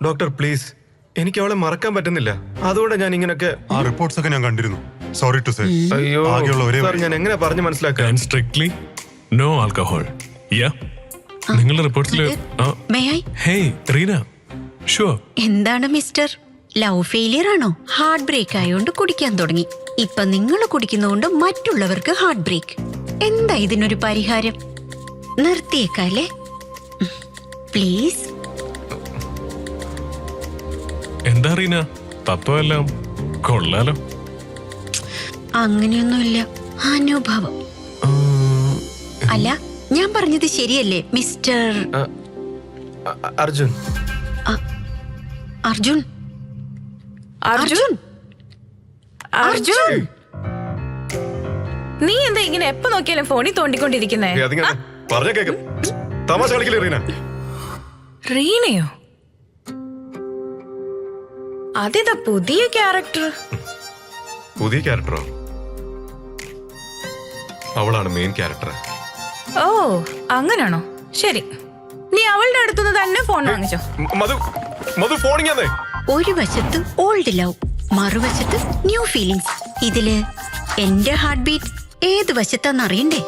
Doctor please, എനിക്ക് അവളെ മറക്കാൻ പറ്റുന്നില്ല. അതുകൊണ്ട് ഞാൻ ഇങ്ങനൊക്കെ. ആ റിപ്പോർട്ട്സ് ഒക്കെ ഞാൻ കണ്ടിരുന്നു. Sorry to say. അയ്യോ സാർ, ഞാൻ എങ്ങനെ പറഞ്ഞു മനസ്സിലാക്കാൻ? Strictly no alcohol. നിങ്ങളുടെ റിപ്പോർട്ട്സിൽ ഹേയ് റീന, ഷുവർ. എന്താണ് മിസ്റ്റർ, ലവ് ഫെയിലിയർ ആണോ? ഹാർട്ട് ബ്രേക്ക് ആയോണ്ട് കുടിക്കാൻ തുടങ്ങി. ഇപ്പൊ നിങ്ങൾ കുടിക്കുന്നോണ്ട് മറ്റുള്ളവർക്ക് ഹാർട്ട് ബ്രേക്ക്. എന്താ ഇതിനൊരു പരിഹാരം? നിർത്തിയേക്കാല്ലേ പ്ലീസ്? എന്താ റീന, തത്വമെല്ലാം കൊള്ളാലോ. അങ്ങനെയൊന്നുമില്ല, അനുഭവം. അല്ല, ഞാൻ പറഞ്ഞത് ശരിയല്ലേ മിസ്റ്റർ അർജുൻ? അർജുൻ അർജുൻ അർജുൻ, നീ എന്താ ഇങ്ങനെ എപ്പോ നോക്കിയാലും ഫോണിൽ തോണ്ടിക്കൊണ്ടിരിക്കുന്നേ? പറഞ്ഞ കേക്കും. തമാശ കളിക്കില്ലേ റീന? റീനയോ? അതേതാ പുതിയ ക്യാരക്ടർ? പുതിയ ക്യാരക്ടറോ? അവളാണ് മെയിൻ ക്യാരക്ടർ. ഓ അങ്ങനാണോ? ശരി, നീ അവളുടെ അടുത്തുനിന്ന് തന്നെ ഫോൺ വാങ്ങിച്ചോ. മധു ഫോണിങ്ങാന്നേ. ഒരു വശത്ത് ഓൾഡ് ലവ്, മറുവശത്ത് ന്യൂ ഫീലിങ്സ്. ഇതില് എന്റെ ഹാർട്ട് ബീറ്റ് ഏത് വശത്താന്നറിയണ്ടേ?